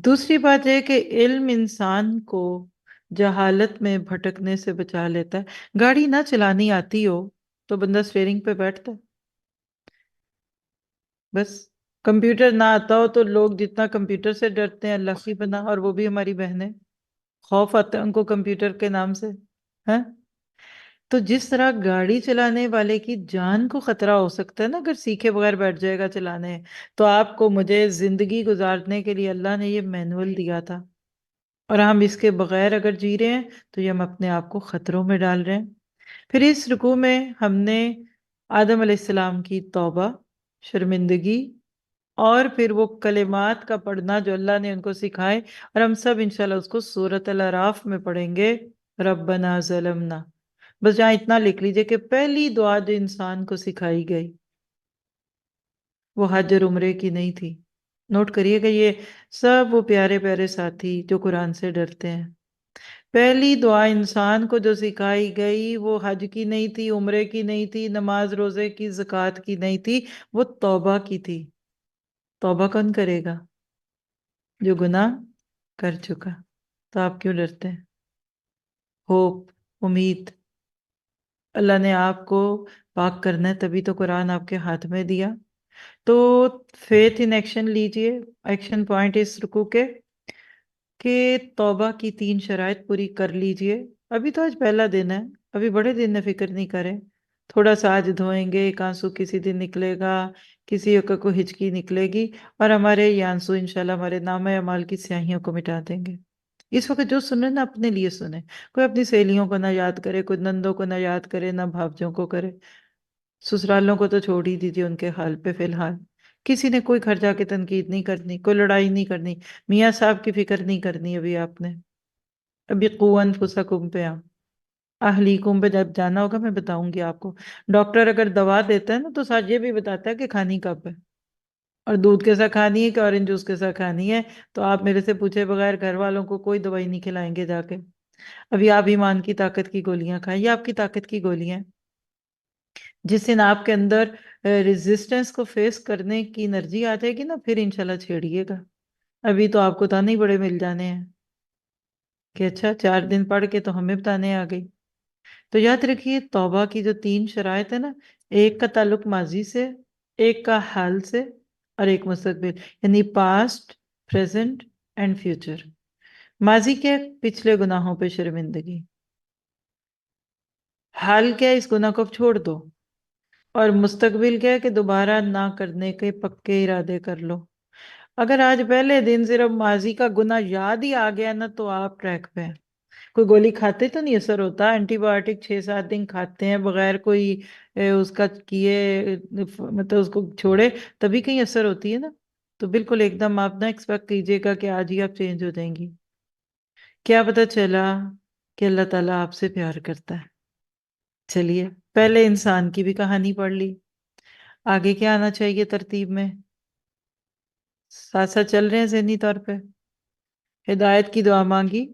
دوسری بات یہ کہ علم انسان کو جہالت میں بھٹکنے سے بچا لیتا ہے. گاڑی نہ چلانی آتی ہو تو بندہ اسٹیئرنگ پہ بیٹھتا ہے بس. کمپیوٹر نہ آتا ہو تو لوگ جتنا کمپیوٹر سے ڈرتے ہیں اللہ کی پناہ، اور وہ بھی ہماری بہنیں، خوف آتا ہے ان کو کمپیوٹر کے نام سے. ہے تو جس طرح گاڑی چلانے والے کی جان کو خطرہ ہو سکتا ہے نا اگر سیکھے بغیر بیٹھ جائے گا چلانے، تو آپ کو مجھے زندگی گزارنے کے لیے اللہ نے یہ مینول دیا تھا، اور ہم اس کے بغیر اگر جی رہے ہیں تو یہ ہم اپنے آپ کو خطروں میں ڈال رہے ہیں. پھر اس رکوع میں ہم نے آدم علیہ السلام کی توبہ، شرمندگی، اور پھر وہ کلمات کا پڑھنا جو اللہ نے ان کو سکھائے، اور ہم سب انشاءاللہ اس کو سورۃ الاعراف میں پڑھیں گے. ربنا ظلمنا، بس جہاں اتنا لکھ لیجئے کہ پہلی دعا جو انسان کو سکھائی گئی وہ حج اور عمرے کی نہیں تھی. نوٹ کریے گا یہ سب وہ پیارے پیارے ساتھی جو قرآن سے ڈرتے ہیں. پہلی دعا انسان کو جو سکھائی گئی وہ حج کی نہیں تھی، عمرے کی نہیں تھی، نماز روزے کی، زکوٰۃ کی نہیں تھی، وہ توبہ کی تھی. توبہ کون کرے گا؟ جو گناہ کر چکا. تو آپ کیوں ڈرتے ہیں؟ ہوپ، امید. اللہ نے آپ کو پاک کرنا ہے تبھی تو قرآن آپ کے ہاتھ میں دیا. تو فیتھ ان ایکشن لیجئے. ایکشن پوائنٹ اس رکوع کے کہ توبہ کی 3 شرائط پوری کر لیجئے. ابھی تو آج پہلا دن ہے، ابھی بڑے دن میں فکر نہیں کریں. تھوڑا سا آج دھوئیں گے، ایک آنسو کسی دن نکلے گا، کسی کو ہچکی نکلے گی، اور ہمارے یہ آنسو انشاءاللہ ہمارے نامہ اعمال کی سیاہیوں کو مٹا دیں گے. اس وقت جو سنیں نا اپنے لیے سنیں. کوئی اپنی سہیلیوں کو نہ یاد کرے، کوئی نندوں کو نہ یاد کرے، نہ بھابجوں کو کرے. سسرالوں کو تو چھوڑ ہی دیجیے ان کے حال پہ فی الحال. کسی نے کوئی گھر جا کے تنقید نہیں کرنی، کوئی لڑائی نہیں کرنی. میاں صاحب کی فکر نہیں کرنی ابھی آپ نے. ابھی قوا انفسکم پہ اہلیکم پہ جب جانا ہوگا میں بتاؤں گی آپ کو. ڈاکٹر اگر دوا دیتا ہے نا تو ساتھ یہ بھی بتاتا ہے کہ کھانی کب ہے، اور دودھ کے ساتھ کھانی ہے کہ اورنج جوس کے ساتھ کھانی ہے. تو آپ میرے سے پوچھے بغیر گھر والوں کو کوئی دوائی نہیں کھلائیں گے جا کے. ابھی آپ ایمان کی طاقت کی گولیاں کھائیں، یہ آپ کی طاقت کی گولیاں ہیں. جس دن آپ کے اندر ریزسٹنس کو فیس کرنے کی انرجی آ جائے گی نا، پھر انشاءاللہ چھیڑیے گا. ابھی تو آپ کو تانے بڑے مل جانے ہیں کہ اچھا 4 دن پڑھ کے تو ہمیں بتانے آ گئی. تو یاد رکھیے توبہ کی جو 3 شرائط ہے نا، ایک کا تعلق ماضی سے، ایک کا حال سے، اور ایک مستقبل، یعنی پاسٹ، پریزنٹ اینڈ فیوچر. ماضی کے پچھلے گناہوں پہ شرمندگی، حال کیا اس گناہ کو اب چھوڑ دو، اور مستقبل کیا کہ دوبارہ نہ کرنے کے پکے ارادے کر لو. اگر آج پہلے دن صرف ماضی کا گناہ یاد ہی آ گیا نا تو آپ ٹریک پہ ہیں. کوئی گولی کھاتے تو نہیں اثر ہوتا، اینٹی بایوٹک 6-7 دن کھاتے ہیں بغیر کوئی اس کا کیے، مطلب اس کو چھوڑے تبھی کہیں اثر ہوتی ہے نا. تو بالکل ایک دم آپ نہ ایکسپیکٹ کیجئے گا کہ آج ہی آپ چینج ہو جائیں گی. کیا پتا چلا کہ اللہ تعالیٰ آپ سے پیار کرتا ہے. چلیے پہلے انسان کی بھی کہانی پڑھ لی، آگے کیا آنا چاہیے ترتیب میں؟ ساتھ ساتھ چل رہے ہیں ذہنی طور پہ. ہدایت کی دعا مانگی،